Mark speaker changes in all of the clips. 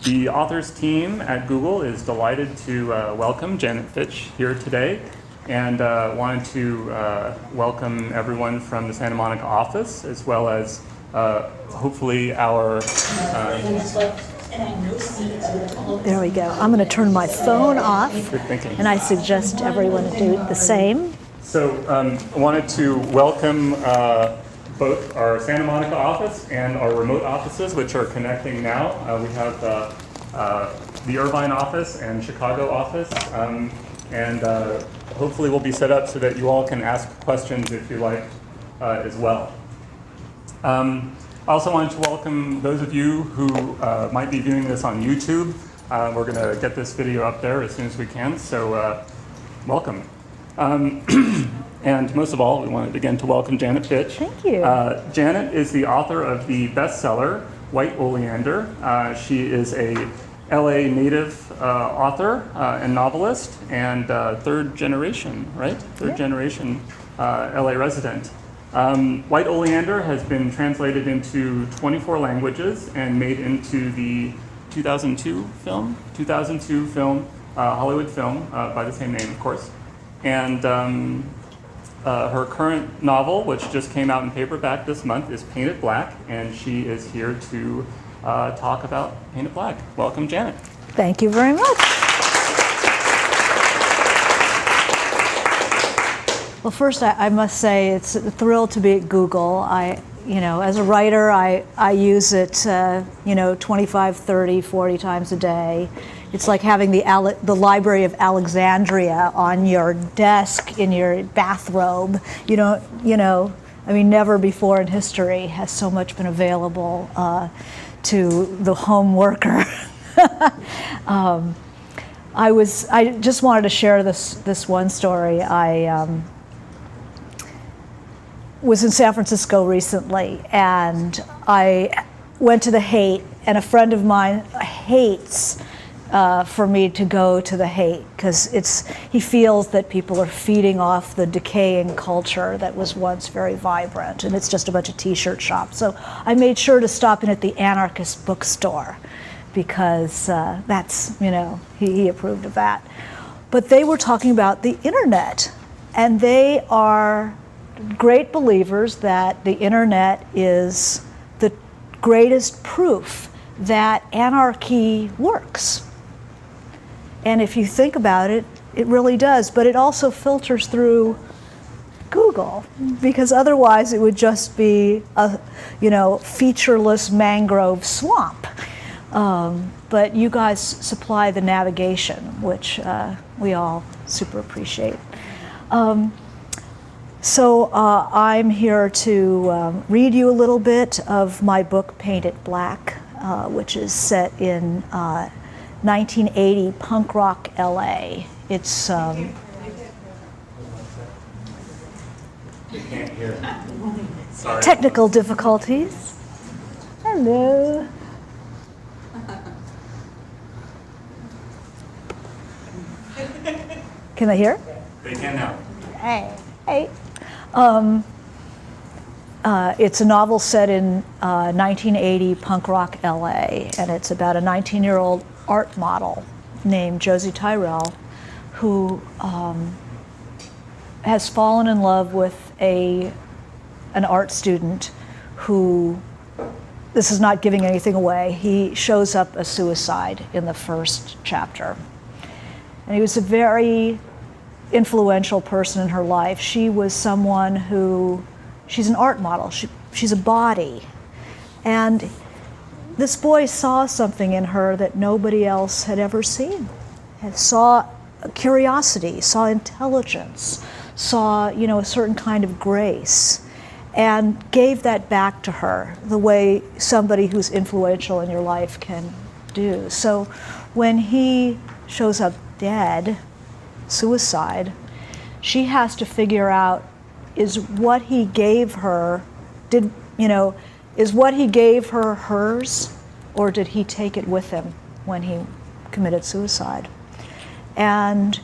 Speaker 1: The authors team at Google is delighted to welcome Janet Fitch here today, and wanted to welcome everyone from the Santa Monica office, as well as hopefully our...
Speaker 2: There we go. I'm going to turn my phone off,
Speaker 1: Good thinking.
Speaker 2: and I suggest everyone do the same.
Speaker 1: So I wanted to welcome both our Santa Monica office and our remote offices, which are connecting now. We have the Irvine office and Chicago office, and hopefully we'll be set up so that you all can ask questions if you like as well. I also wanted to welcome those of you who might be viewing this on YouTube. We're going to get this video up there as soon as we can, so welcome. And most of all, we wanted again to welcome Janet Fitch.
Speaker 2: Thank you.
Speaker 1: Janet is the author of the bestseller, White Oleander. She is a LA native author and novelist, and third generation, right? Third generation LA resident. White Oleander has been translated into 24 languages and made into the 2002 film, Hollywood film by the same name, of course. And her current novel, which just came out in paperback this month, is Painted Black, and she is here to talk about Painted Black. Welcome, Janet.
Speaker 2: Thank you very much. Well, first, I must say it's a thrill to be at Google. As a writer, I use it, 25, 30, 40 times a day. It's like having the Library of Alexandria on your desk in your bathrobe. Never before in history has so much been available to the home worker. I just wanted to share this one story. I was in San Francisco recently, and I went to the Haight, and a friend of mine hates for me to go to the Haight because he feels that people are feeding off the decaying culture that was once very vibrant, and it's just a bunch of t-shirt shops. So I made sure to stop in at the Anarchist bookstore because he approved of that. But they were talking about the internet, and they are great believers that the internet is the greatest proof that anarchy works. And if you think about it, it really does, but it also filters through Google, because otherwise it would just be a featureless mangrove swamp. But you guys supply the navigation, which we all super appreciate. So I'm here to read you a little bit of my book, Painted Black, which is set in 1980 punk rock LA. It's
Speaker 1: You can't hear. Sorry.
Speaker 2: technical difficulties. Hello. Can they hear?
Speaker 1: They can now.
Speaker 2: Hey. It's a novel set in 1980 punk rock LA, and it's about a 19-year-old art model named Josie Tyrell who has fallen in love with an art student who, this is not giving anything away, he shows up a suicide in the first chapter. And he was a very influential person in her life. She was someone who, she's an art model, she's a body. And this boy saw something in her that nobody else had ever seen. Saw curiosity, saw intelligence, saw, a certain kind of grace, and gave that back to her the way somebody who's influential in your life can do. So when he shows up dead, suicide, she has to figure out, is what he gave her hers, or did he take it with him when he committed suicide? And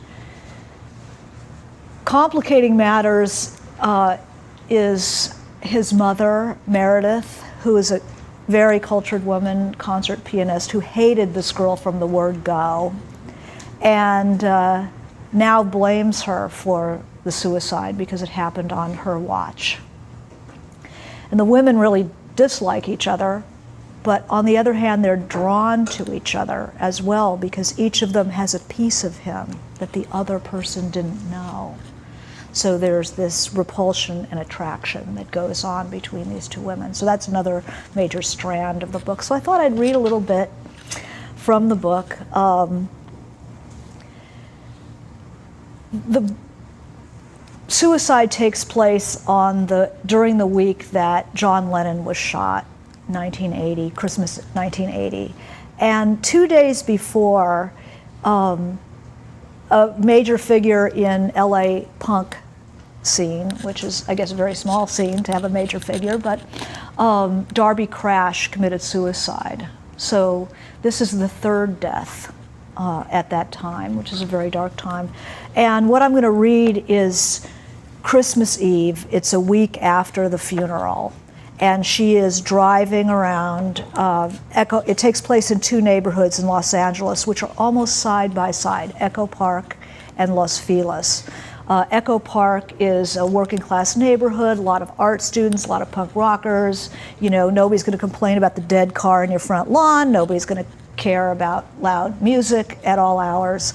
Speaker 2: complicating matters is his mother, Meredith, who is a very cultured woman, concert pianist, who hated this girl from the word go, and now blames her for the suicide because it happened on her watch. And the women really dislike each other, but on the other hand, they're drawn to each other as well because each of them has a piece of him that the other person didn't know. So there's this repulsion and attraction that goes on between these two women. So that's another major strand of the book. So I thought I'd read a little bit from the book. The suicide takes place during the week that John Lennon was shot, 1980, Christmas 1980. And 2 days before, a major figure in LA punk scene, which is, I guess, a very small scene to have a major figure, but Darby Crash committed suicide. So this is the third death at that time, which is a very dark time. And what I'm going to read is Christmas Eve. It's a week after the funeral. And she is driving around. It takes place in two neighborhoods in Los Angeles, which are almost side by side, Echo Park and Los Feliz. Echo Park is a working class neighborhood, a lot of art students, a lot of punk rockers. You know, nobody's going to complain about the dead car in your front lawn. Nobody's going to care about loud music at all hours.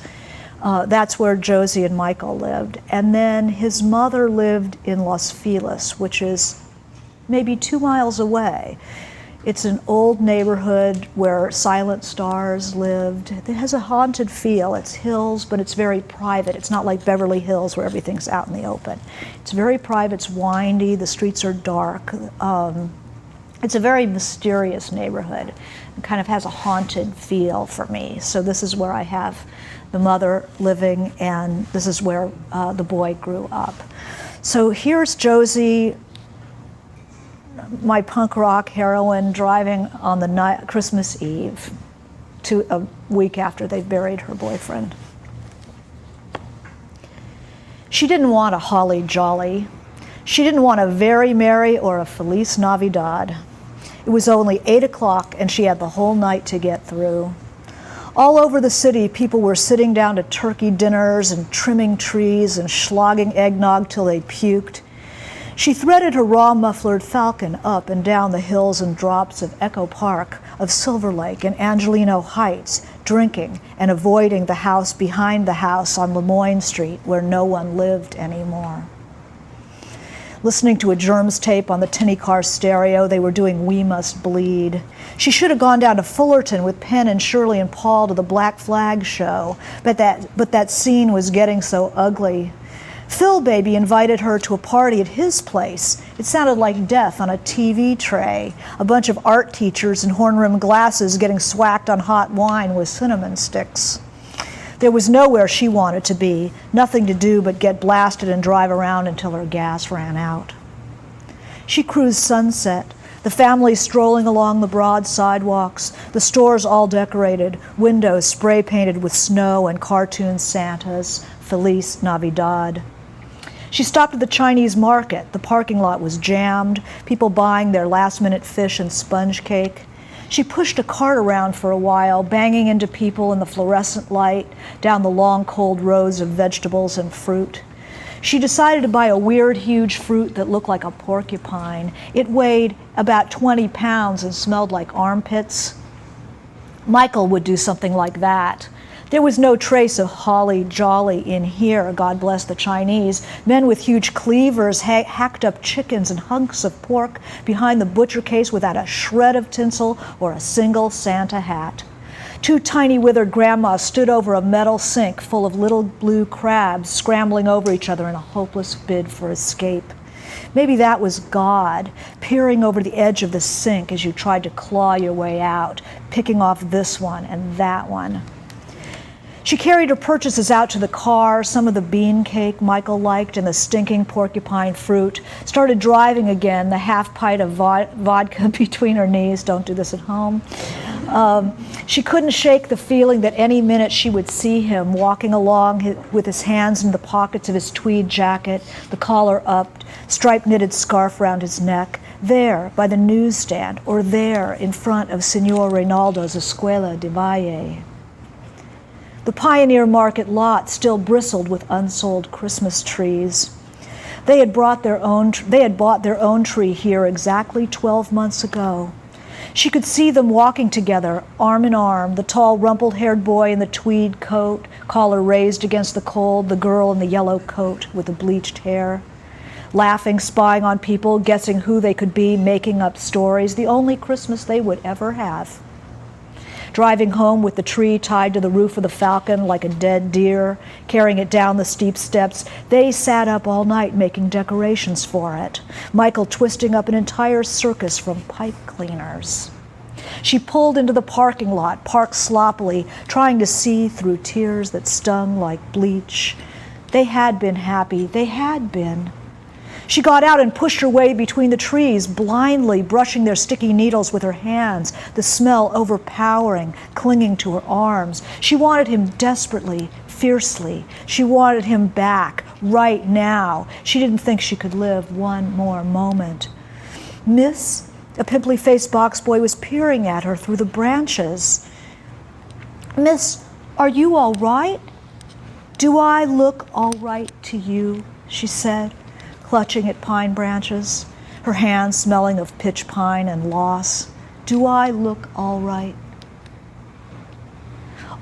Speaker 2: That's where Josie and Michael lived. And then his mother lived in Los Feliz, which is maybe 2 miles away. It's an old neighborhood where silent stars lived. It has a haunted feel. It's hills, but it's very private. It's not like Beverly Hills where everything's out in the open. It's very private, it's windy, the streets are dark. It's a very mysterious neighborhood. It kind of has a haunted feel for me. So this is where I have the mother living, and this is where the boy grew up. So here's Josie, my punk rock heroine, driving on the night, Christmas Eve, to a week after they buried her boyfriend. She didn't want a holly jolly. She didn't want a very merry or a Feliz Navidad. It was only 8 o'clock and she had the whole night to get through. All over the city, people were sitting down to turkey dinners and trimming trees and slogging eggnog till they puked. She threaded her raw mufflered falcon up and down the hills and drops of Echo Park, of Silver Lake and Angelino Heights, drinking and avoiding the house behind the house on Lemoyne Street where no one lived anymore. Listening to a Germs tape on the tinny car stereo, they were doing We Must Bleed. She should have gone down to Fullerton with Penn and Shirley and Paul to the Black Flag show, but that scene was getting so ugly. Phil Baby invited her to a party at his place. It sounded like death on a TV tray. A bunch of art teachers in horn-rimmed glasses getting swacked on hot wine with cinnamon sticks. There was nowhere she wanted to be, nothing to do but get blasted and drive around until her gas ran out. She cruised Sunset, the family strolling along the broad sidewalks, the stores all decorated, windows spray painted with snow and cartoon Santas, Feliz Navidad. She stopped at the Chinese market. The parking lot was jammed, people buying their last-minute fish and sponge cake. She pushed a cart around for a while, banging into people in the fluorescent light, down the long, cold rows of vegetables and fruit. She decided to buy a weird, huge fruit that looked like a porcupine. It weighed about 20 pounds and smelled like armpits. Michael would do something like that. There was no trace of holly jolly in here, God bless the Chinese. Men with huge cleavers hacked up chickens and hunks of pork behind the butcher case without a shred of tinsel or a single Santa hat. Two tiny withered grandmas stood over a metal sink full of little blue crabs scrambling over each other in a hopeless bid for escape. Maybe that was God, peering over the edge of the sink as you tried to claw your way out, picking off this one and that one. She carried her purchases out to the car, some of the bean cake Michael liked and the stinking porcupine fruit, started driving again, the half pint of vodka between her knees. Don't do this at home. She couldn't shake the feeling that any minute she would see him walking along with his hands in the pockets of his tweed jacket, the collar up, striped knitted scarf round his neck, there by the newsstand, or there in front of Senor Reynaldo's Escuela de Valle. The Pioneer Market lot still bristled with unsold Christmas trees. They had bought their own tree here exactly 12 months ago. She could see them walking together, arm in arm, the tall, rumpled-haired boy in the tweed coat, collar raised against the cold, the girl in the yellow coat with the bleached hair. Laughing, spying on people, guessing who they could be, making up stories, the only Christmas they would ever have. Driving home with the tree tied to the roof of the Falcon like a dead deer, carrying it down the steep steps, they sat up all night making decorations for it, Michael twisting up an entire circus from pipe cleaners. She pulled into the parking lot, parked sloppily, trying to see through tears that stung like bleach. They had been happy. They had been. She got out and pushed her way between the trees, blindly brushing their sticky needles with her hands, the smell overpowering, clinging to her arms. She wanted him desperately, fiercely. She wanted him back, right now. She didn't think she could live one more moment. Miss, a pimply-faced box boy was peering at her through the branches. Miss, are you all right? Do I look all right to you? She said, clutching at pine branches, her hands smelling of pitch pine and loss. Do I look all right?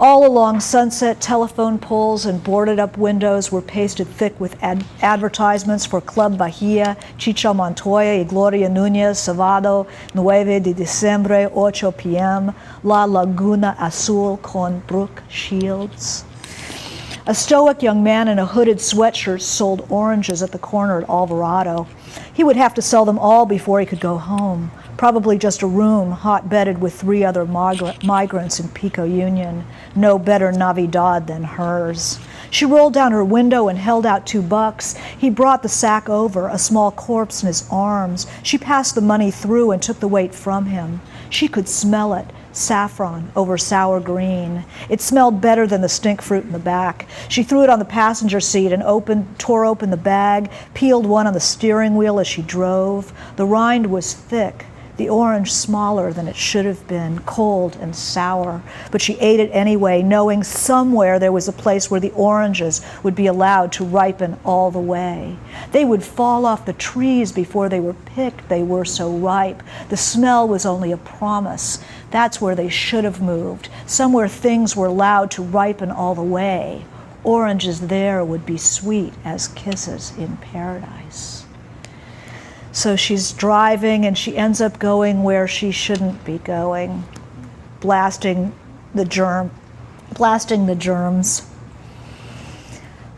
Speaker 2: All along Sunset, telephone poles and boarded-up windows were pasted thick with advertisements for Club Bahia, Chicha Montoya y Gloria Núñez, Sábado 9 de Diciembre, 8 p.m., La Laguna Azul con Brooke Shields. A stoic young man in a hooded sweatshirt sold oranges at the corner at Alvarado. He would have to sell them all before he could go home. Probably just a room hot-bedded with 3 other migrants in Pico Union. No better Navidad than hers. She rolled down her window and held out $2. He brought the sack over, a small corpse in his arms. She passed the money through and took the weight from him. She could smell it. Saffron over sour green. It smelled better than the stink fruit in the back. She threw it on the passenger seat and tore open the bag, peeled one on the steering wheel as she drove. The rind was thick, the orange smaller than it should have been, cold and sour. But she ate it anyway, knowing somewhere there was a place where the oranges would be allowed to ripen all the way. They would fall off the trees before they were picked. They were so ripe. The smell was only a promise. That's where they should have moved, somewhere things were allowed to ripen all the way. Oranges there would be sweet as kisses in paradise. So she's driving and she ends up going where she shouldn't be going, blasting the germs.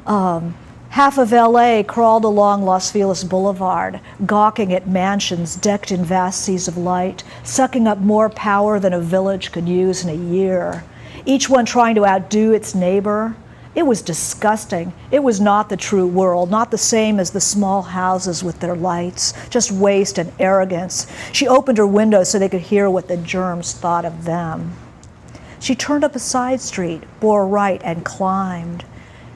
Speaker 2: Half of LA crawled along Los Feliz Boulevard, gawking at mansions decked in vast seas of light, sucking up more power than a village could use in a year, each one trying to outdo its neighbor. It was disgusting. It was not the true world, not the same as the small houses with their lights, just waste and arrogance. She opened her window so they could hear what the germs thought of them. She turned up a side street, bore right, and climbed.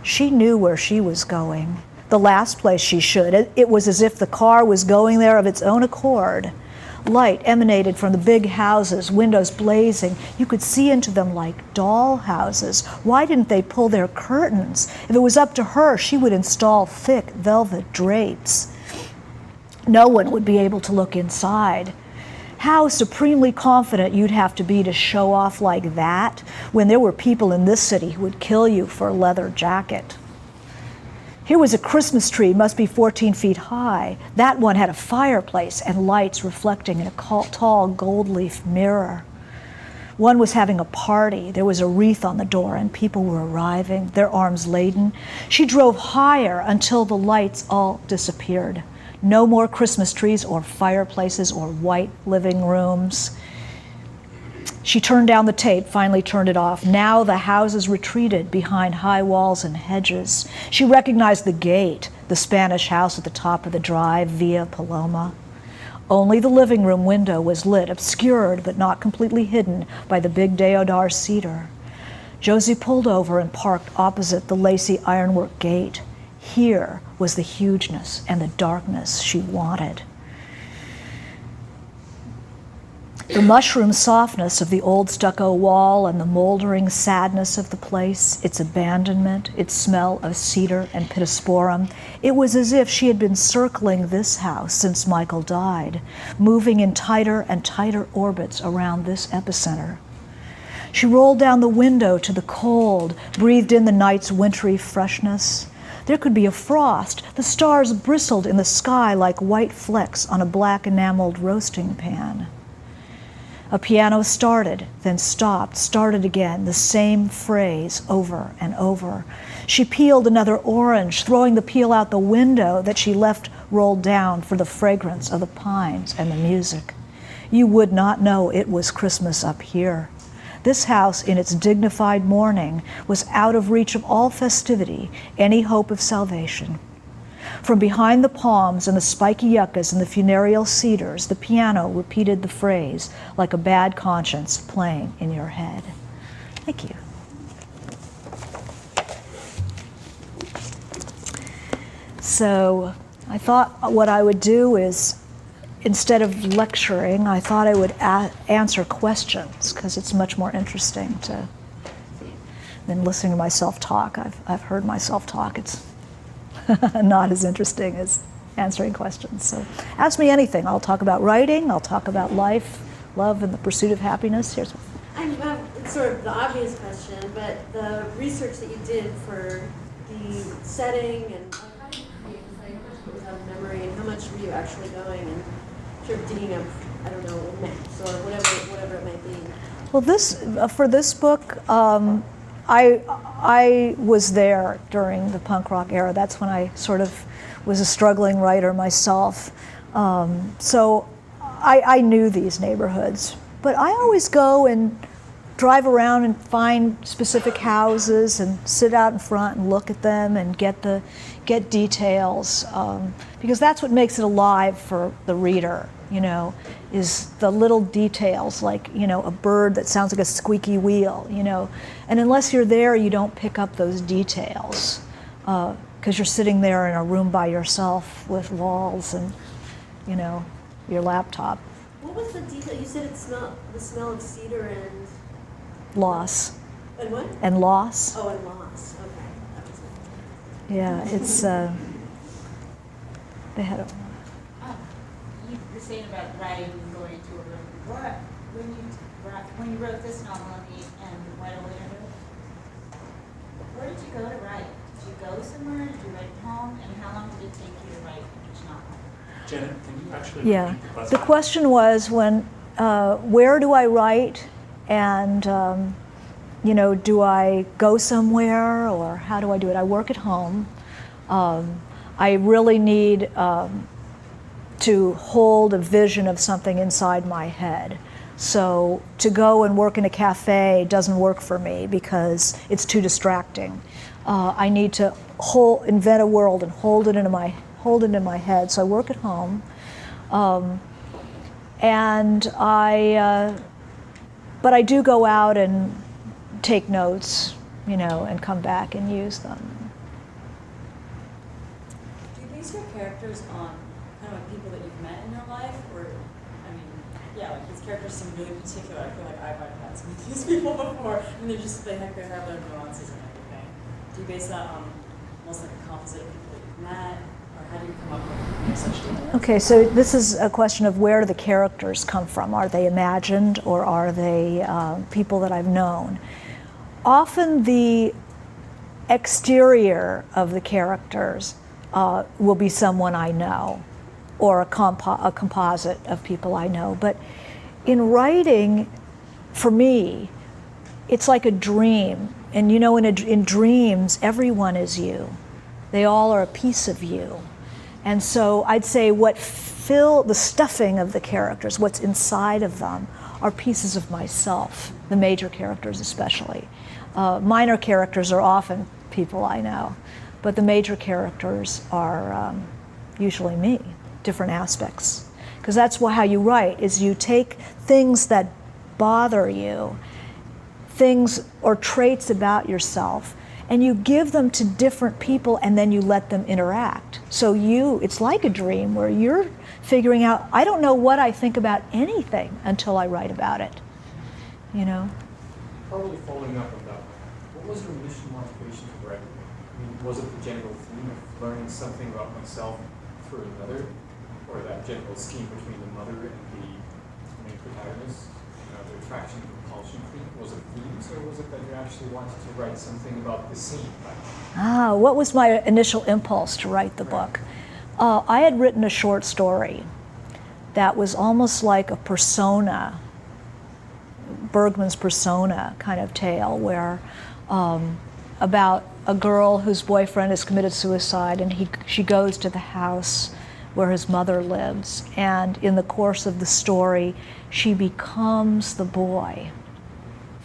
Speaker 2: She knew where she was going, the last place she should. It was as if the car was going there of its own accord. Light emanated from the big houses, windows blazing. You could see into them like doll houses. Why didn't they pull their curtains? If it was up to her, she would install thick velvet drapes. No one would be able to look inside. How supremely confident you'd have to be to show off like that when there were people in this city who would kill you for a leather jacket. Here was a Christmas tree, must be 14 feet high. That one had a fireplace and lights reflecting in a tall gold leaf mirror. One was having a party. There was a wreath on the door and people were arriving, their arms laden. She drove higher until the lights all disappeared. No more Christmas trees or fireplaces or white living rooms. She turned down the tape, finally turned it off. Now the houses retreated behind high walls and hedges. She recognized the gate, the Spanish house at the top of the drive, Via Paloma. Only the living room window was lit, obscured but not completely hidden by the big deodar cedar. Josie pulled over and parked opposite the lacy ironwork gate. Here was the hugeness and the darkness she wanted. The mushroom softness of the old stucco wall and the moldering sadness of the place, its abandonment, its smell of cedar and pittosporum, it was as if she had been circling this house since Michael died, moving in tighter and tighter orbits around this epicenter. She rolled down the window to the cold, breathed in the night's wintry freshness. There could be a frost. The stars bristled in the sky like white flecks on a black enameled roasting pan. A piano started, then stopped, started again, the same phrase over and over. She peeled another orange, throwing the peel out the window that she left rolled down for the fragrance of the pines and the music. You would not know it was Christmas up here. This house, in its dignified mourning, was out of reach of all festivity, any hope of salvation. From behind the palms and the spiky yuccas and the funereal cedars, the piano repeated the phrase like a bad conscience playing in your head. Thank you. So I thought what I would do is, instead of lecturing, I thought I would answer questions, because it's much more interesting than listening to myself talk. I've heard myself talk. It's not as interesting as answering questions. So ask me anything. I'll talk about writing. I'll talk about life, love, and the pursuit of happiness. Here's one.
Speaker 3: It's sort of the obvious question, but the research that you did for the setting and how did you create the without a memory, and how much were you actually going and sort of digging up, I don't know, maps or whatever it might be?
Speaker 2: Well, for this book, I was there during the punk rock era. That's when I sort of was a struggling writer myself. So I knew these neighborhoods. But I always go and drive around and find specific houses and sit out in front and look at them and get details, because that's what makes it alive for the reader, is the little details, like, a bird that sounds like a squeaky wheel, And unless you're there, you don't pick up those details, because you're sitting there in a room by yourself with walls and, your laptop.
Speaker 3: What was the detail? You said the smell of cedar and...
Speaker 2: Loss.
Speaker 3: And what?
Speaker 2: And loss.
Speaker 3: Oh, and loss. Okay. That was it.
Speaker 2: Yeah, it's, they had a...
Speaker 4: You were saying about writing and going to a room. When you wrote this novel and White Oleander, where did you go to write? Did you go somewhere? Did you write at home? And how long did it take you to write each novel?
Speaker 1: Janet, can you actually repeat the question?
Speaker 2: The question was where do I write, and do I go somewhere, or how do I do it? I work at home. I really need to hold a vision of something inside my head. So to go and work in a cafe doesn't work for me because it's too distracting. I need to invent a world and hold it in my head. So I work at home, but I do go out and take notes, and come back and use them.
Speaker 5: Do you base your characters on kind of like people that you've met in your life, or, like these characters seem really particular. I feel like I've met some of these people before, and they have their nuances and everything. Do you base that on almost like a composite of people that you've met, or how do you come up with such data?
Speaker 2: Okay, so this is a question of where do the characters come from? Are they imagined, or are they people that I've known? Often the exterior of the characters will be someone I know, or a composite of people I know. But in writing, for me, it's like a dream. And in dreams, everyone is you. They all are a piece of you. And so I'd say what fill the stuffing of the characters, what's inside of them, are pieces of myself, the major characters especially. Minor characters are often people I know, but the major characters are usually me, different aspects. Because that's how you write, is you take things that bother you, things or traits about yourself, and you give them to different people and then you let them interact. So it's like a dream where you're figuring out, I don't know what I think about anything until I write about it, you know?
Speaker 6: Probably following up on that, what was your initial motivation for writing? I mean, was it the general theme of learning something about myself through another, or that general scheme between the mother and the main protagonist, the attraction and repulsion theme? Was it themes, or was it that you actually wanted to write something about the scene?
Speaker 2: What was my initial impulse to write the book? I had written a short story that was almost like a persona, Bergman's persona kind of tale, where about a girl whose boyfriend has committed suicide, and she goes to the house where his mother lives, and in the course of the story, she becomes the boy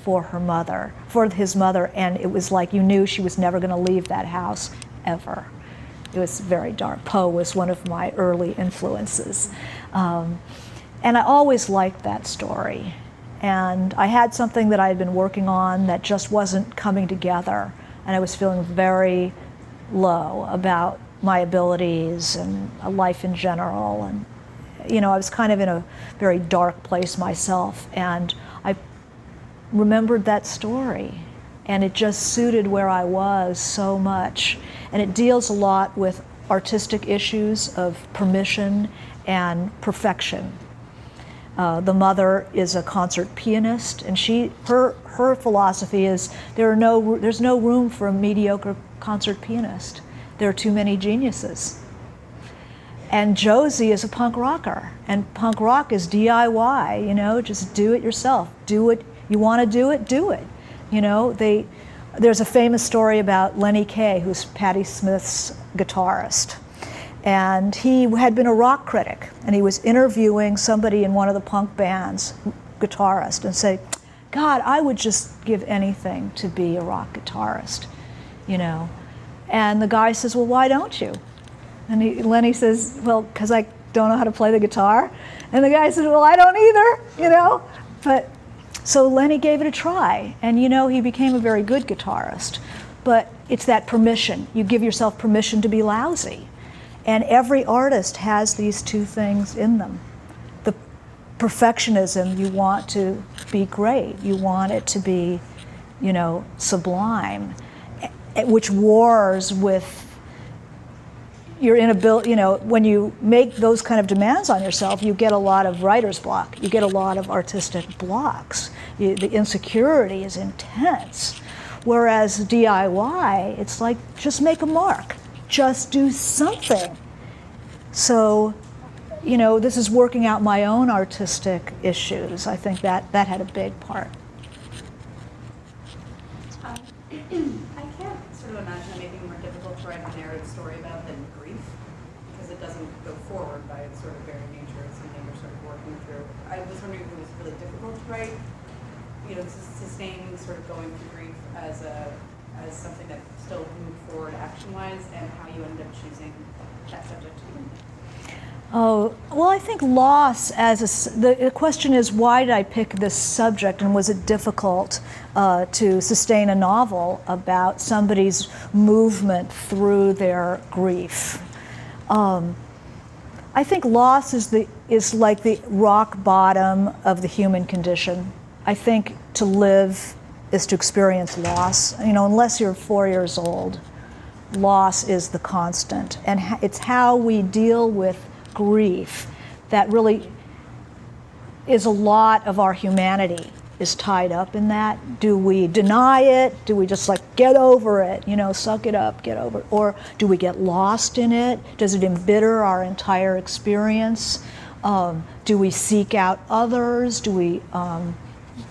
Speaker 2: for his mother, and it was like you knew she was never going to leave that house ever. It was very dark. Poe was one of my early influences, and I always liked that story. And I had something that I had been working on that just wasn't coming together, and I was feeling very low about my abilities and life in general, and I was kind of in a very dark place myself, and I remembered that story, and it just suited where I was so much. And it deals a lot with artistic issues of permission and perfection. The mother is a concert pianist, and her philosophy is there's no room for a mediocre concert pianist. There are too many geniuses. And Josie is a punk rocker, and punk rock is DIY, just do it yourself. Do it, you want to do it. There's a famous story about Lenny Kaye, who's Patti Smith's guitarist. And he had been a rock critic, and he was interviewing somebody in one of the punk bands, guitarist, and say, God, I would just give anything to be a rock guitarist, And the guy says, well, why don't you? And Lenny says, well, because I don't know how to play the guitar. And the guy says, well, I don't either, But so Lenny gave it a try, and he became a very good guitarist. But it's that permission. You give yourself permission to be lousy. And every artist has these two things in them. The perfectionism, you want to be great. You want it to be, sublime, which wars with your inability, when you make those kind of demands on yourself, you get a lot of writer's block. You get a lot of artistic blocks. The insecurity is intense. Whereas DIY, it's like, just make a mark. Just do something. So, this is working out my own artistic issues. I think that had a big part.
Speaker 7: I can't sort of imagine anything more difficult to write a narrative story about than grief, because it doesn't go forward by its sort of very nature. It's something you're sort of working through. I was wondering if it was really difficult to write, sustaining sort of going through grief as something that still moved forward action-wise, and how you ended up choosing that subject to begin with.
Speaker 2: Oh, well, I think loss the question is, why did I pick this subject, and was it difficult to sustain a novel about somebody's movement through their grief? I think loss is like the rock bottom of the human condition. I think to live is to experience loss. Unless you're 4 years old, loss is the constant. And it's how we deal with grief that really is a lot of our humanity is tied up in that. Do we deny it? Do we just get over it, suck it up, get over it? Or do we get lost in it? Does it embitter our entire experience? Do we seek out others? Do we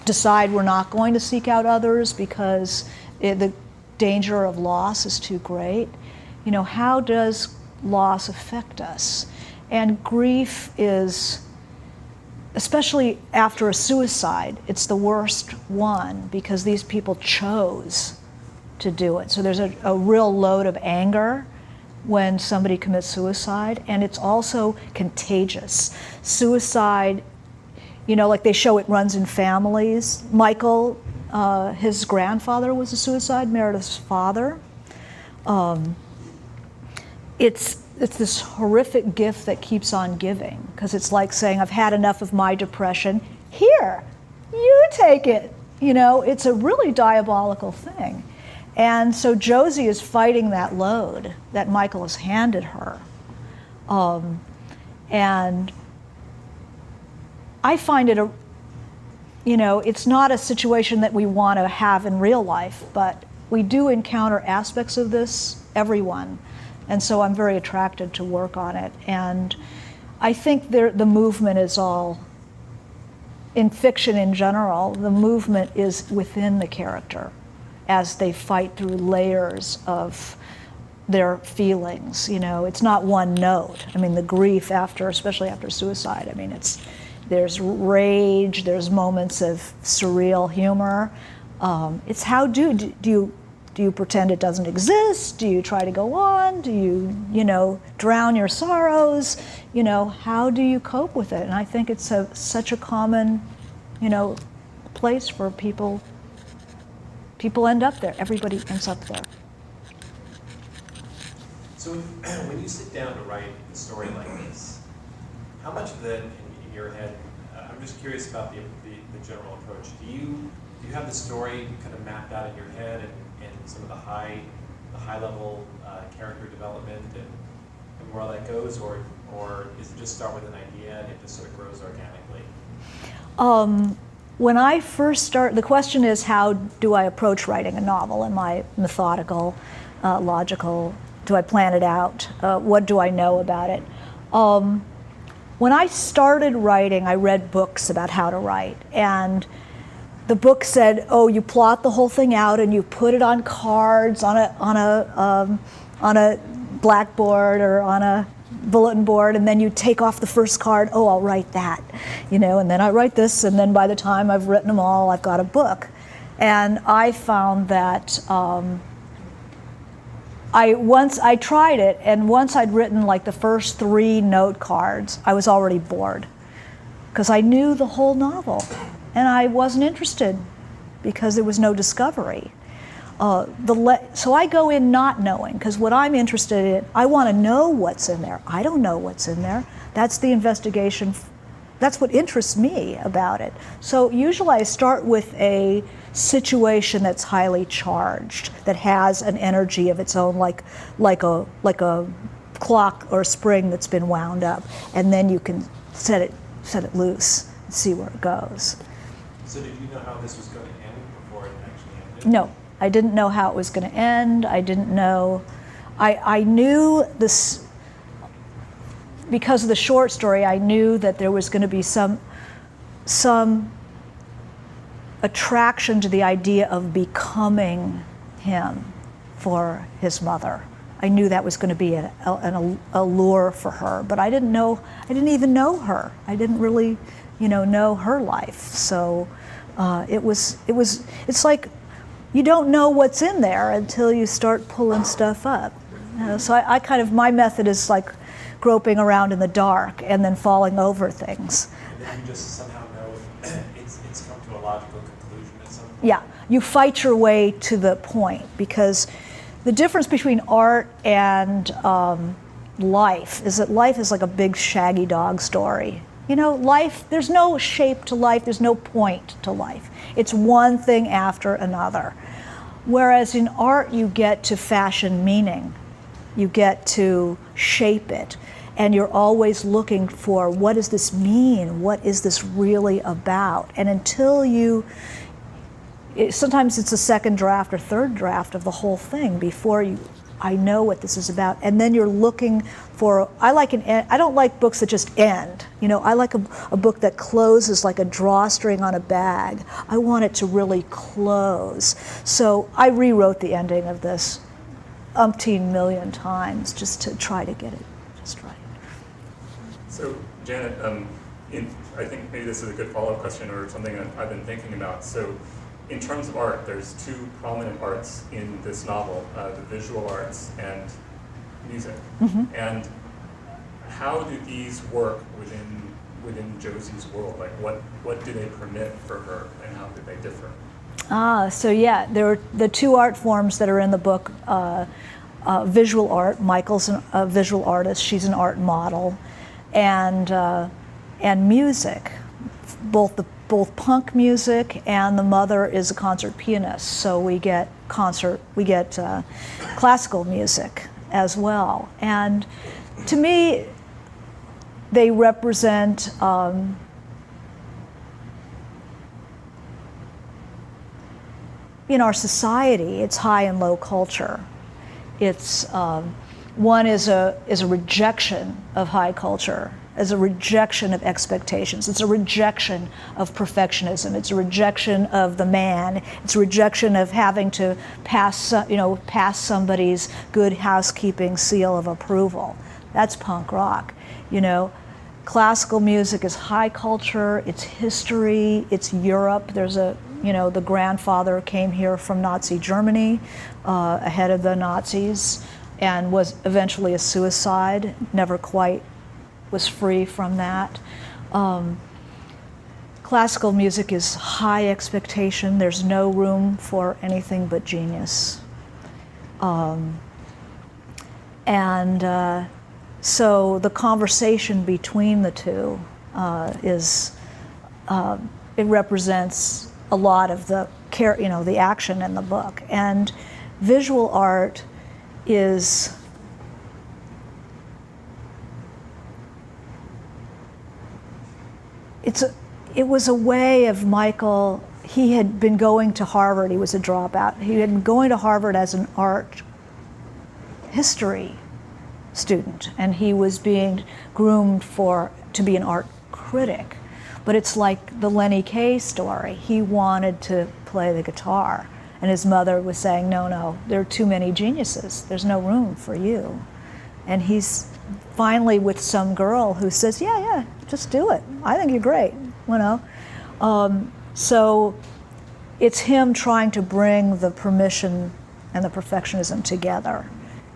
Speaker 2: decide we're not going to seek out others because the danger of loss is too great? How does loss affect us? And grief is, especially after a suicide, it's the worst one because these people chose to do it. So there's a real load of anger when somebody commits suicide, and it's also contagious. Suicide, like they show it runs in families. Michael His grandfather was a suicide, Meredith's father. It's this horrific gift that keeps on giving, because it's like saying, I've had enough of my depression. Here, you take it. You know, it's a really diabolical thing. And so Josie is fighting that load that Michael has handed her. And I find it it's not a situation that we want to have in real life, but we do encounter aspects of this, everyone. And so I'm very attracted to work on it. And I think the movement is all, in fiction in general, the movement is within the character as they fight through layers of their feelings. It's not one note. I mean, the grief especially after suicide, I mean, there's rage, there's moments of surreal humor. It's how do you pretend it doesn't exist? Do you try to go on? Do you, drown your sorrows? How do you cope with it? And I think it's such a common, place for people. People end up there. Everybody ends up there.
Speaker 8: So when you sit down to write a story like this, how much of that in your head, I'm just curious about the general approach. Do you have the story kind of mapped out in your head and some of the high level character development and where all that goes, or is it just start with an idea and it just sort of grows organically?
Speaker 2: When I first start, the question is, how do I approach writing a novel? Am I methodical, logical? Do I plan it out? What do I know about it? When I started writing, I read books about how to write, and the book said, "Oh, you plot the whole thing out and you put it on cards on a blackboard or on a bulletin board, and then you take off the first card. Oh, I'll write that, and then I write this, and then by the time I've written them all, I've got a book." And I found that I tried it, and once I'd written like the first 3 note cards, I was already bored because I knew the whole novel, and I wasn't interested because there was no discovery. So I go in not knowing, because what I'm interested in, I want to know what's in there. I don't know what's in there. That's the investigation. That's what interests me about it. So usually I start with a situation that's highly charged, that has an energy of its own, like a clock or a spring that's been wound up, and then you can set it loose and see where it goes.
Speaker 8: So did you know how this was going to end before it actually ended?
Speaker 2: No, I didn't know how it was going to end. I didn't know. I knew this because of the short story. I knew that there was going to be some attraction to the idea of becoming him for his mother. I knew that was going to be an allure for her, but I didn't even know her. I didn't really, know her life. So it's like you don't know what's in there until you start pulling stuff up. So my method is like groping around in the dark and then falling over things.
Speaker 8: And then you just somehow know it's come to a logical conclusion at some point.
Speaker 2: Yeah, you fight your way to the point, because the difference between art and life is that life is like a big shaggy dog story. Life, there's no shape to life, there's no point to life. It's one thing after another. Whereas in art, you get to fashion meaning. You get to shape it. And you're always looking for, what does this mean? What is this really about? And until sometimes it's a second draft or third draft of the whole thing before I know what this is about. And then you're looking for, I don't like books that just end. I like a book that closes like a drawstring on a bag. I want it to really close. So I rewrote the ending of this umpteen million times just to try to get it just right.
Speaker 1: So, Janet, I think maybe this is a good follow-up question or something that I've been thinking about. So, in terms of art, there's 2 prominent arts in this novel, the visual arts and music.
Speaker 2: Mm-hmm.
Speaker 1: And how do these work within Josie's world? Like, what do they permit for her, and how do they differ?
Speaker 2: So yeah, there are the two art forms that are in the book. Visual art. Michael's a visual artist. She's an art model, and music, both punk music, and the mother is a concert pianist. So we get classical music as well. And to me, they represent in our society, it's high and low culture. It's one is a rejection of high culture, as a rejection of expectations. It's a rejection of perfectionism. It's a rejection of the man. It's a rejection of having to pass somebody's good housekeeping seal of approval. That's punk rock. Classical music is high culture. It's history. It's Europe. There's the grandfather came here from Nazi Germany, ahead of the Nazis, and was eventually a suicide, never quite was free from that. Classical music is high expectation. There's no room for anything but genius. So the conversation between the two it represents a lot of the action in the book. And visual art is it was a way of Michael. He had been going to Harvard. He was a dropout. He had been going to Harvard as an art history student, and he was being groomed to be an art critic. But it's like the Lenny Kaye story. He wanted to play the guitar, and his mother was saying, no, there are too many geniuses. There's no room for you. And he's finally with some girl who says, yeah, just do it. I think you're great, So it's him trying to bring the permission and the perfectionism together.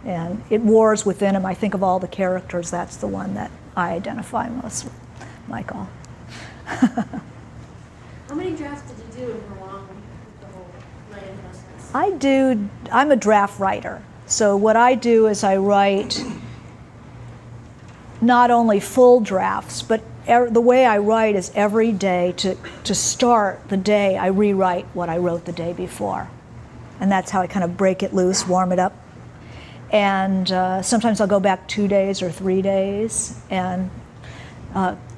Speaker 2: And it wars within him. I think of all the characters, that's the one that I identify most with, Michael.
Speaker 3: How many drafts did you do and how long with the whole writing process?
Speaker 2: I'm a draft writer. So what I do is I write not only full drafts, but the way I write is every day to start the day, I rewrite what I wrote the day before. And that's how I kind of break it loose, warm it up. And sometimes I'll go back 2 days or 3 days and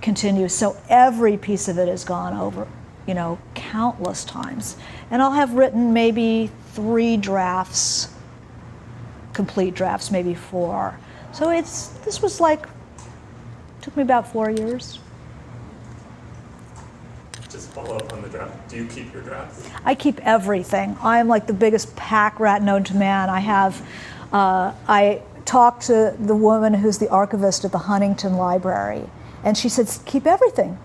Speaker 2: continue. So every piece of it has gone over, countless times. And I'll have written maybe 3 drafts, complete drafts, maybe 4. So this was took me about 4 years.
Speaker 1: Just follow up on the draft. Do you keep your drafts?
Speaker 2: I keep everything. I'm like the biggest pack rat known to man. I talked to the woman who's the archivist at the Huntington Library, and she said, keep everything.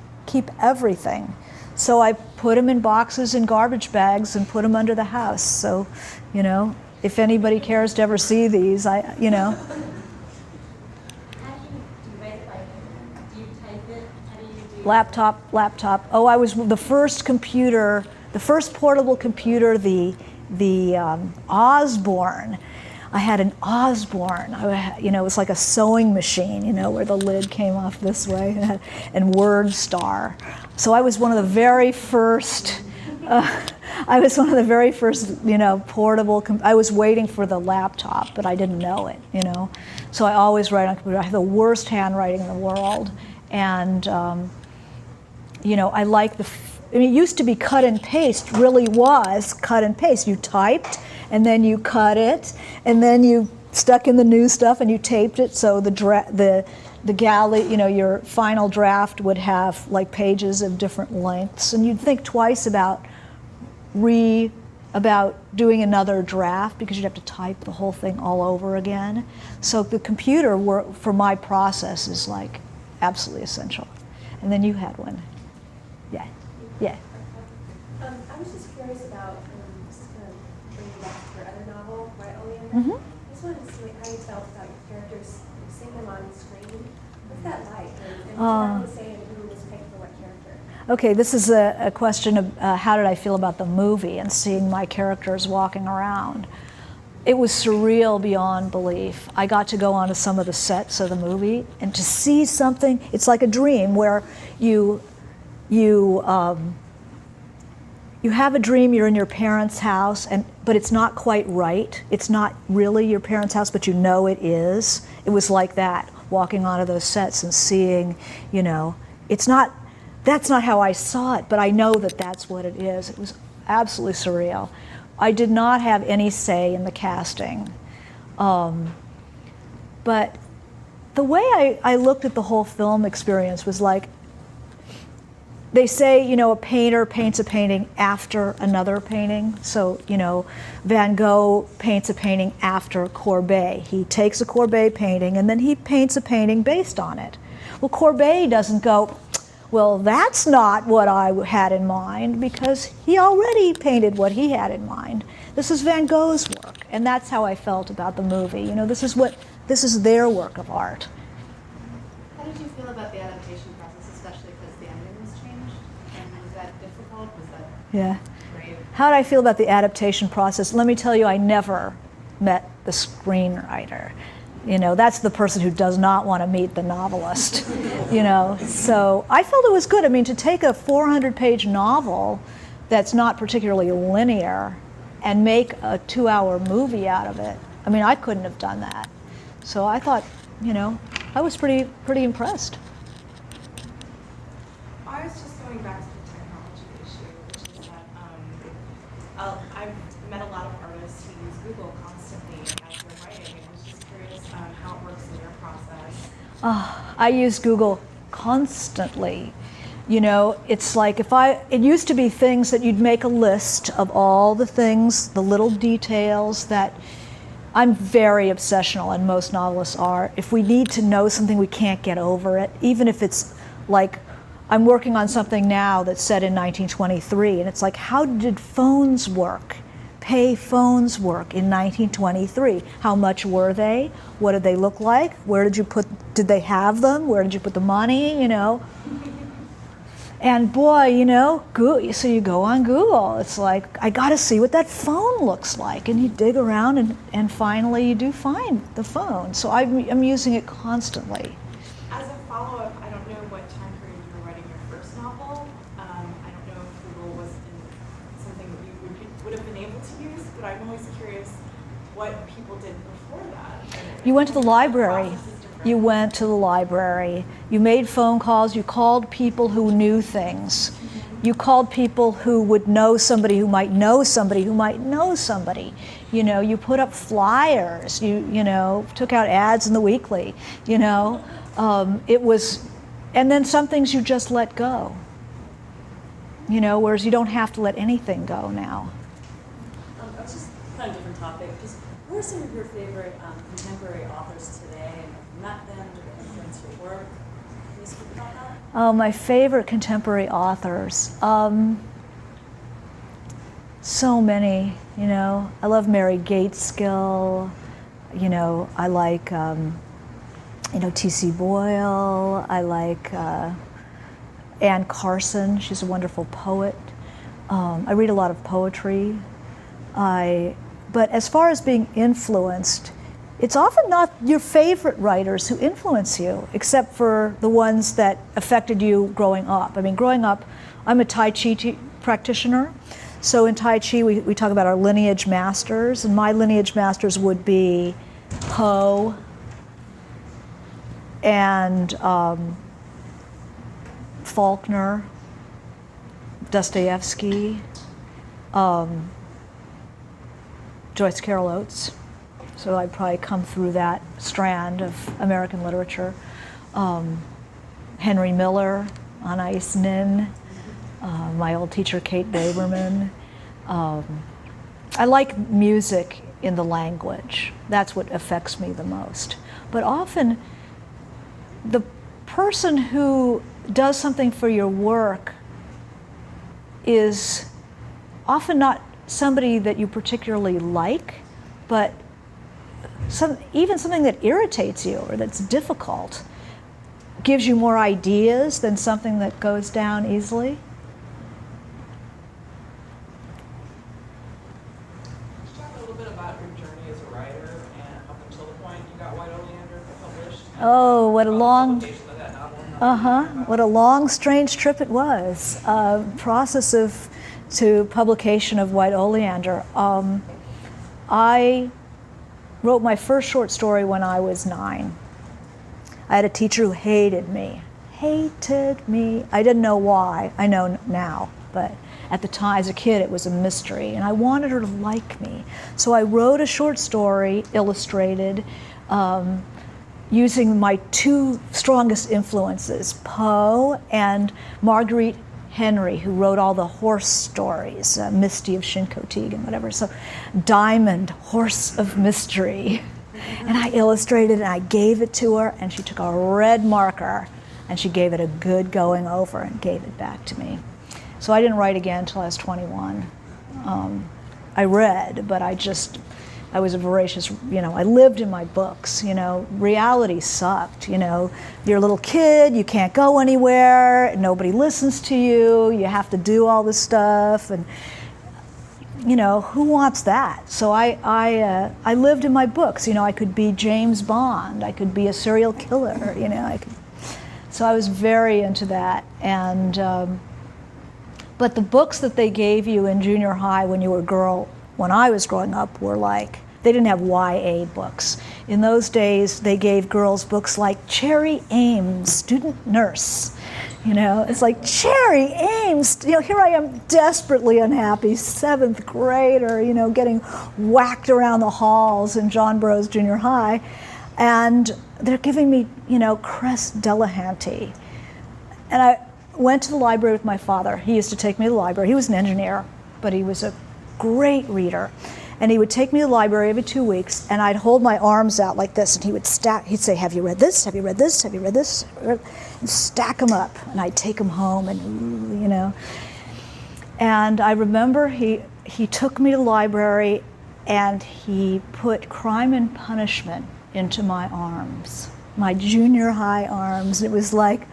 Speaker 2: So I put them in boxes and garbage bags and put them under the house. So, if anybody cares to ever see these,
Speaker 4: How do you write it do you type it? How do you do
Speaker 2: Laptop. Oh, I was the first portable computer, the Osborne. I had an Osborne. It was like a sewing machine, where the lid came off this way, and WordStar. So I was one of the very first. Portable. I was waiting for the laptop, but I didn't know it. So I always write on computer. I have the worst handwriting in the world, and I like it used to be cut and paste. Really was cut and paste. You typed, and then you cut it, and then you stuck in the new stuff, and you taped it. So the galley, your final draft would have like pages of different lengths, and you'd think twice about doing another draft because you'd have to type the whole thing all over again. So the computer for my process is like absolutely essential. And then you had one. Yeah.
Speaker 9: I was just curious about, just kind of bringing back to your other novel, Right Oleander.
Speaker 2: Mm-hmm.
Speaker 9: I just wanted to see how you felt about your characters, seeing them on screen. What's that like? And did you have to say who was picked for what character?
Speaker 2: Okay, this is a question of how did I feel about the movie and seeing my characters walking around. It was surreal beyond belief. I got to go onto some of the sets of the movie and to see something. It's like a dream where you have a dream. You're in your parents' house, but it's not quite right. It's not really your parents' house, but you know it is. It was like that, walking onto those sets and seeing, it's not. That's not how I saw it, but I know that that's what it is. It was absolutely surreal. I did not have any say in the casting. But the way I looked at the whole film experience was like, they say, a painter paints a painting after another painting. So, Van Gogh paints a painting after Courbet. He takes a Courbet painting and then he paints a painting based on it. Well, Courbet doesn't go, well, that's not what I had in mind, because he already painted what he had in mind. This is Van Gogh's work, and that's how I felt about the movie. This is their work of art.
Speaker 7: How did you feel about the adaptation process, especially because the ending was changed? And was that difficult? Was that
Speaker 2: Yeah.
Speaker 7: great?
Speaker 2: How did I feel about the adaptation process? Let me tell you, I never met the screenwriter. That's the person who does not want to meet the novelist. So I felt it was good. I mean, to take a 400-page novel that's not particularly linear and make a 2-hour movie out of it, I mean, I couldn't have done that. So I thought, I was pretty impressed.
Speaker 10: I was just going back to the technology issue, which is that I've met a lot of artists who use Google constantly as they're writing, and I was just curious how it works in your process.
Speaker 2: I use Google constantly. It's like it used to be things that you'd make a list of all the things, the little details that I'm very obsessional, and most novelists are. If we need to know something, we can't get over it, even if it's like, I'm working on something now that's set in 1923, and it's like, how did phones work? Pay phones work in 1923. How much were they? What did they look like? Where did they have them? Where did you put the money, And boy, so you go on Google. It's like, I got to see what that phone looks like. And you dig around and finally you do find the phone. So I'm using it constantly.
Speaker 10: As a follow-up, I don't know what time period you were writing your first novel. I don't know if Google was something that you would have been able to use, but I'm always curious what people did before that.
Speaker 2: You went to the library. You went to the library. You made phone calls. You called people who knew things. You called people who would know somebody who might know somebody who might know somebody. You put up flyers. You took out ads in the weekly. It was, and then some things you just let go. Whereas you don't have to let anything go now.
Speaker 5: I was just kind of different topic. Just who are some of your favorite contemporary authors today? And have you met them? Do they influence your work? Can you speak about that?
Speaker 2: My favorite contemporary authors. So many. I love Mary Gateskill. I like T.C. Boyle. I like Anne Carson. She's a wonderful poet. I read a lot of poetry. But as far as being influenced, it's often not your favorite writers who influence you, except for the ones that affected you growing up. I mean, growing up, I'm a Tai Chi practitioner. So in Tai Chi, we talk about our lineage masters, and my lineage masters would be Poe and Faulkner, Dostoevsky, Joyce Carol Oates. So I'd probably come through that strand of American literature. Henry Miller, Anais Nin, my old teacher Kate Baberman. I like music in the language. That's what affects me the most. But often, the person who does something for your work is often not somebody that you particularly like, but even something that irritates you or that's difficult. gives you more ideas than something that goes down easily.
Speaker 11: Talk a little bit about your journey as a writer and up until the point you got White Oleander published.
Speaker 2: Oh, what a long,
Speaker 11: Publication of that novel.
Speaker 2: what a long, strange trip it was. Process to publication of White Oleander. I wrote my first short story when I was 9. I had a teacher who hated me. Hated me. I didn't know why. I know now, but at the time, as a kid, it was a mystery, and I wanted her to like me. So I wrote a short story, illustrated, using my 2 strongest influences, Poe and Marguerite Henry, who wrote all the horse stories, Misty of Shinkotig and whatever. So Diamond, Horse of Mystery. And I illustrated and I gave it to her, and she took a red marker and she gave it a good going over and gave it back to me. So I didn't write again until I was 21. I read, but I was a voracious, I lived in my books, reality sucked, you're a little kid, you can't go anywhere, nobody listens to you, you have to do all this stuff, and who wants that? So I lived in my books, I could be James Bond, I could be a serial killer, so I was very into that. And but the books that they gave you in junior high when you were a girl, when I was growing up, were like, they didn't have YA books. In those days, they gave girls books like Cherry Ames, Student Nurse. It's like, Cherry Ames, here I am desperately unhappy, 7th grader, getting whacked around the halls in John Burroughs Junior High. And they're giving me, Cress Delahanty. And I went to the library with my father. He used to take me to the library. He was an engineer, but he was a great reader. And he would take me to the library every 2 weeks, and I'd hold my arms out like this, and he'd say, have you read this? Have you read this? Have you read this? And stack them up, and I'd take them home, and And I remember he took me to the library, and he put Crime and Punishment into my arms, my junior high arms. It was like,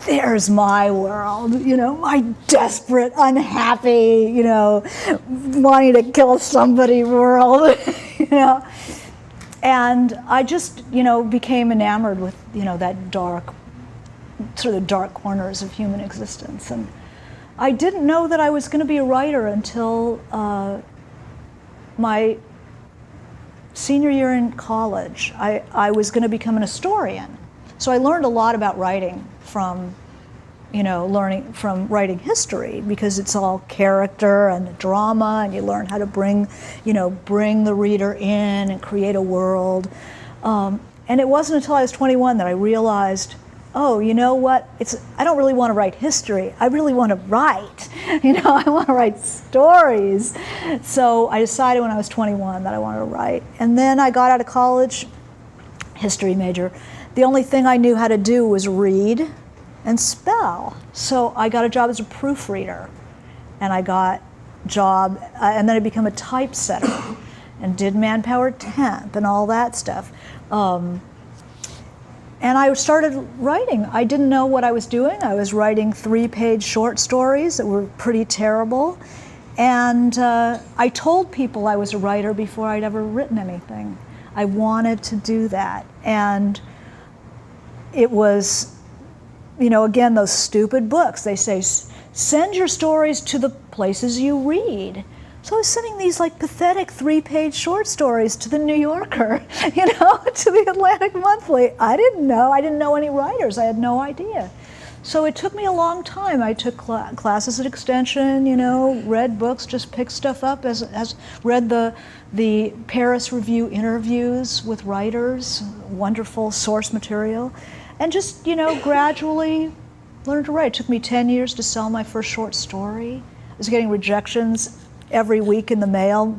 Speaker 2: there's my world, my desperate, unhappy, wanting to kill somebody world, And I just, became enamored with, that dark, sort of dark corners of human existence. And I didn't know that I was going to be a writer until my senior year in college. I was going to become an historian. So I learned a lot about writing from, learning from writing history, because it's all character and drama, and you learn how to bring the reader in and create a world. And it wasn't until I was 21 that I realized, oh, you know what? I don't really want to write history. I really want to write. I want to write stories. So I decided when I was 21 that I wanted to write. And then I got out of college, history major. The only thing I knew how to do was read and spell. So I got a job as a proofreader, and I got a job, and then I became a typesetter and did Manpower Temp and all that stuff. And I started writing. I didn't know what I was doing. I was writing 3-page short stories that were pretty terrible. And I told people I was a writer before I'd ever written anything. I wanted to do that. And it was, again, those stupid books. They say, send your stories to the places you read. So I was sending these pathetic 3-page short stories to the New Yorker, to the Atlantic Monthly. I didn't know any writers. I had no idea. So it took me a long time. I took classes at Extension, read books, just picked stuff up, as read the Paris Review interviews with writers, wonderful source material, and just, gradually learned to write. It took me 10 years to sell my first short story. I was getting rejections every week in the mail.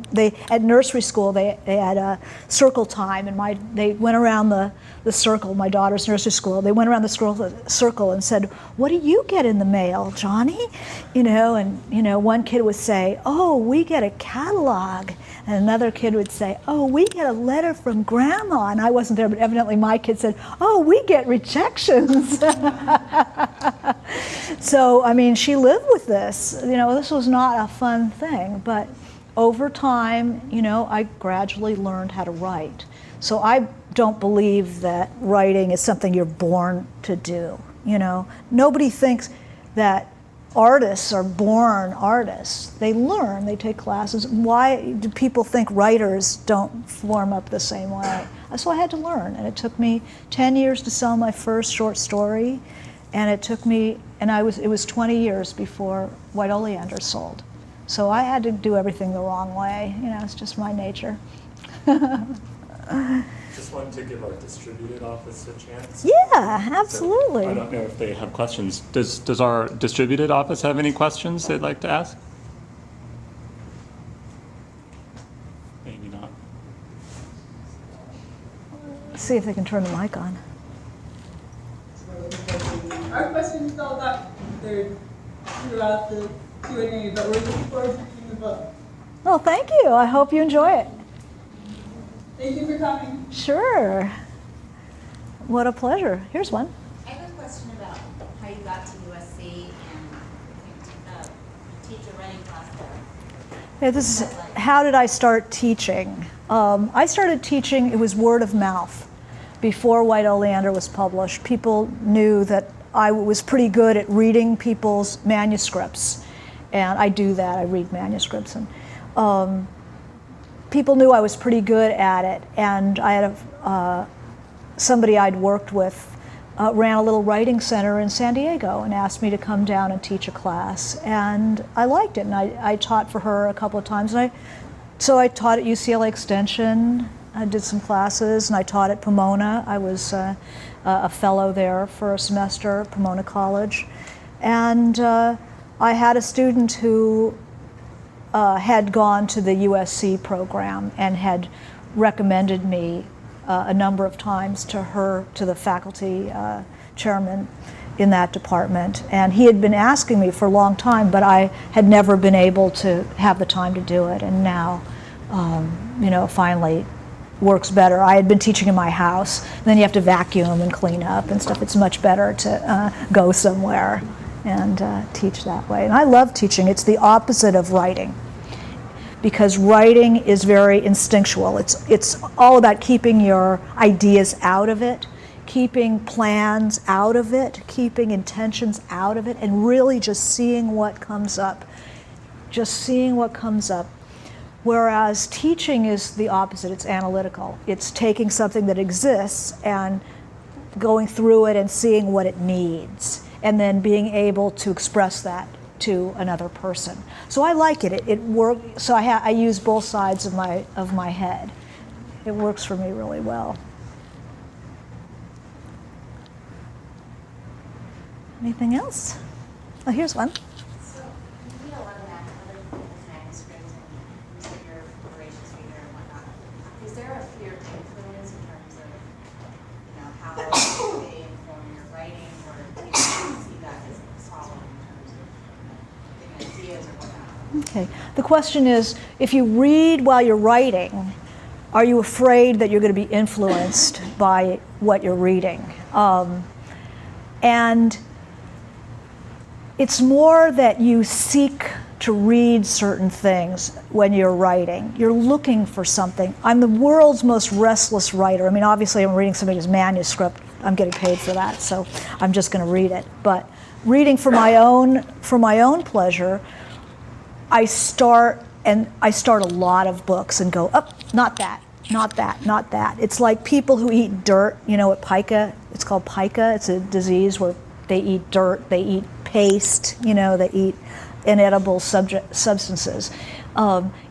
Speaker 2: At nursery school, they had a circle time, and they went around the circle, my daughter's nursery school, they went around the circle and said, "What do you get in the mail, Johnny?" And one kid would say, "Oh, we get a catalog." And another kid would say, "Oh, we get a letter from Grandma." And I wasn't there, but evidently my kid said, "Oh, we get rejections." So, I mean, she lived with this. This was not a fun thing. But over time, I gradually learned how to write. So I don't believe that writing is something you're born to do. Nobody thinks that artists are born artists. They learn, they take classes. Why do people think writers don't form up the same way? So I had to learn, and it took me 10 years to sell my first short story, and it was 20 years before White Oleander sold. So I had to do everything the wrong way. It's just my nature.
Speaker 1: Just wanted to give our distributed office a chance.
Speaker 2: Yeah, absolutely.
Speaker 1: So I don't know if they have questions. Does our distributed office have any questions they'd like to ask? Maybe not.
Speaker 2: Let's see if they can turn the mic on.
Speaker 12: Our questions fell back throughout the Q&A, but we're looking forward to reading the book.
Speaker 2: Well, thank you. I hope you enjoy it.
Speaker 12: Thank you for coming.
Speaker 2: Sure. What a pleasure. Here's one.
Speaker 4: I have a question about how you got to USC and teach a writing class there.
Speaker 2: Yeah, this is how did I start teaching? I started teaching, it was word of mouth. Before White Oleander was published, people knew that I was pretty good at reading people's manuscripts. And I do that, I read manuscripts. And people knew I was pretty good at it. And I had somebody I'd worked with ran a little writing center in San Diego and asked me to come down and teach a class. And I liked it, and I taught for her a couple of times. So I taught at UCLA Extension. I did some classes, and I taught at Pomona. I was a fellow there for a semester at Pomona College. And I had a student who had gone to the USC program and had recommended me a number of times to the faculty chairman in that department. And he had been asking me for a long time, but I had never been able to have the time to do it. And now, finally works better. I had been teaching in my house, and then you have to vacuum and clean up and stuff. It's much better to go somewhere and teach that way. And I love teaching. It's the opposite of writing, because writing is very instinctual. It's all about keeping your ideas out of it, keeping plans out of it, keeping intentions out of it, and really just seeing what comes up. Just seeing what comes up. Whereas teaching is the opposite. It's analytical. It's taking something that exists and going through it and seeing what it needs, and then being able to express that to another person. So I like it. It works. So I use both sides of my head. It works for me really well. Anything else? Oh, here's one.
Speaker 4: So you read a lot of other people's manuscripts, and you said you're a voracious reader and whatnot. Is there a fear of influence in terms of, how they inform your writing, or do you see that as solid in terms of giving ideas or whatnot?
Speaker 2: Okay. The question is, if you read while you're writing, are you afraid that you're going to be influenced by what you're reading? And it's more that you seek to read certain things when you're writing. You're looking for something. I'm the world's most restless writer. I mean, obviously I'm reading somebody's manuscript. I'm getting paid for that, so I'm just going to read it. But reading for my own pleasure, I start a lot of books and go, oh, not that, not that, not that. It's like people who eat dirt, what pica, it's called pica. It's a disease where they eat dirt, they eat paste, they eat inedible substances.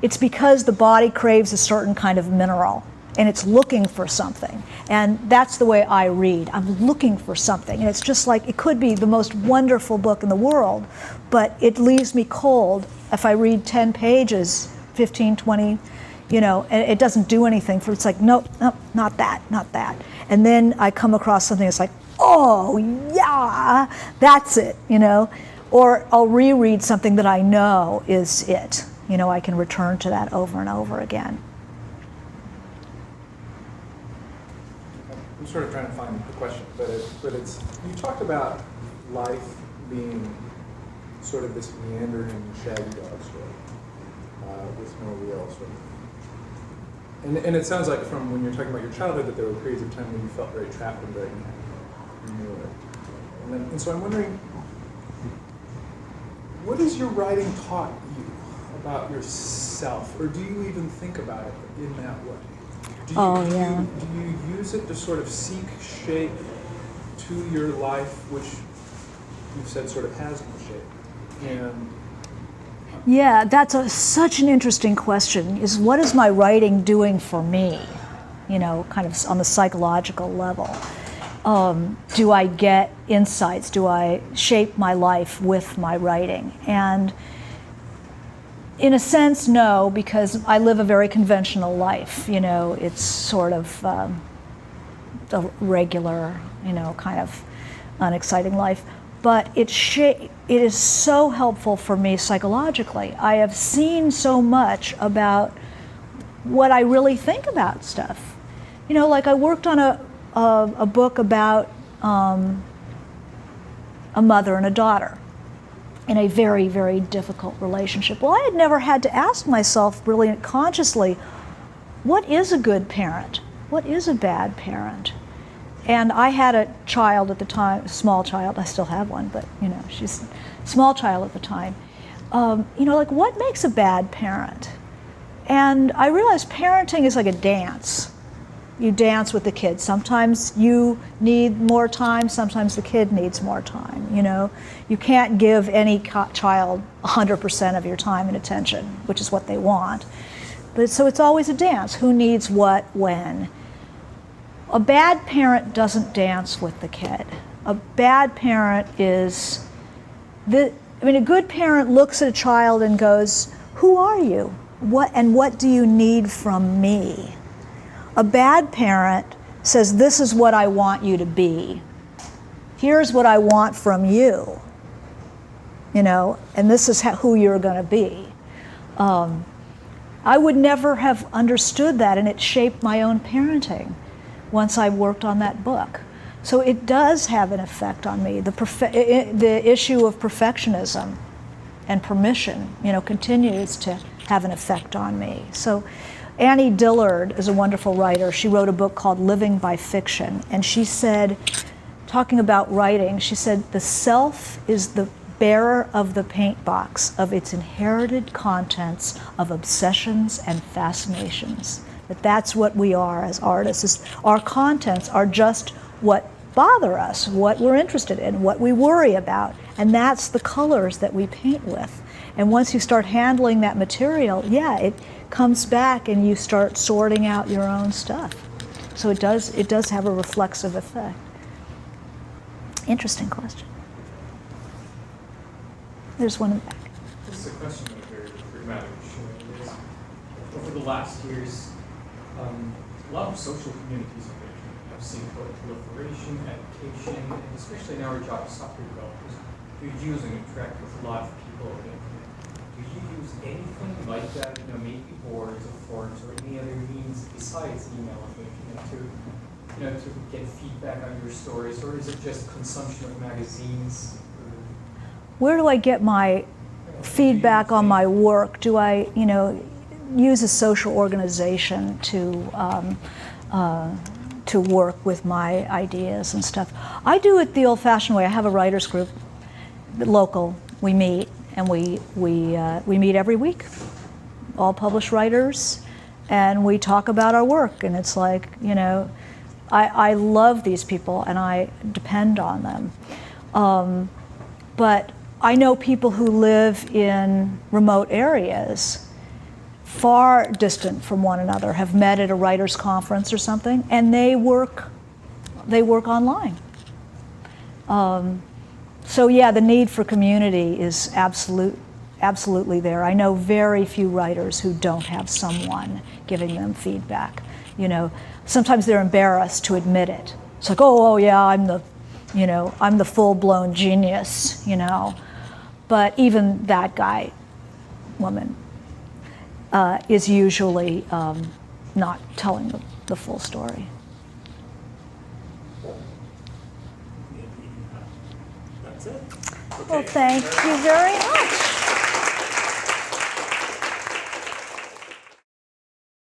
Speaker 2: It's because the body craves a certain kind of mineral, and it's looking for something. And that's the way I read. I'm looking for something. And it's just like, it could be the most wonderful book in the world, but it leaves me cold if I read 10 pages, 15, 20, and it doesn't do anything for, it's like, nope, not that, not that. And then I come across something that's like, oh, yeah, that's it, Or I'll reread something that I know is it. I can return to that over and over again.
Speaker 13: I'm sort of trying to find the question, but it's, you talked about life being sort of this meandering shaggy dog story with no real sort of, and it sounds like from when you're talking about your childhood that there were periods of time when you felt very trapped and very new. And so I'm wondering, what has your writing taught you about yourself, or do you even think about it in that way? Do you use it to sort of seek shape to your life, which you've said sort of has no shape? And
Speaker 2: yeah, that's such an interesting question, is what is my writing doing for me, kind of on the psychological level? Do I get insights? Do I shape my life with my writing? And in a sense, no, because I live a very conventional life. It's sort of a regular, kind of unexciting life. But it is so helpful for me psychologically. I have seen so much about what I really think about stuff. Like I worked on a book about a mother and a daughter in a very, very difficult relationship. Well, I had never had to ask myself really consciously, what is a good parent? What is a bad parent? And I had a child at the time, a small child, I still have one, but she's a small child at the time. Like what makes a bad parent? And I realized parenting is like a dance. You dance with the kid. Sometimes you need more time, sometimes the kid needs more time, You can't give any child 100% of your time and attention, which is what they want. But so it's always a dance. Who needs what, when? A bad parent doesn't dance with the kid. A bad parent is, a good parent looks at a child and goes, who are you? What do you need from me? A bad parent says, this is what I want you to be. Here's what I want from you. And this is who you're going to be. I would never have understood that, and it shaped my own parenting once I worked on that book. So it does have an effect on me. The issue of perfectionism and permission, continues to have an effect on me. So Annie Dillard is a wonderful writer. She wrote a book called Living by Fiction, and she said, talking about writing, she said, the self is the bearer of the paint box of its inherited contents of obsessions and fascinations. That's what we are as artists. Our contents are just what bother us, what we're interested in, what we worry about, and that's the colors that we paint with. And once you start handling that material, it comes back and you start sorting out your own stuff. So it does have a reflexive effect. Interesting question. There's one in the back.
Speaker 6: This is a question that very dramatic. Over the last years, a lot of social communities have seen proliferation, education, and especially in our job, software developers, you're using and interact with a lot of people over the internet. Do you use anything like that, maybe boards or forums or any other means besides email to get feedback on your stories, or is it just consumption of magazines?
Speaker 2: Where do I get my feedback on my work? Do I, use a social organization to work with my ideas and stuff? I do it the old-fashioned way. I have a writers group, local. We meet, and we meet every week, all published writers, and we talk about our work. And it's like, I love these people, and I depend on them. But I know people who live in remote areas, far distant from one another, have met at a writers' conference or something, and they work online. So yeah, the need for community is absolute absolutely there. I know very few writers who don't have someone giving them feedback. You know, sometimes they're embarrassed to admit it. It's like, oh yeah, I'm the full-blown genius, you know. But even that guy, woman, is usually not telling the full story.
Speaker 1: That's it.
Speaker 2: Well, thank you very much.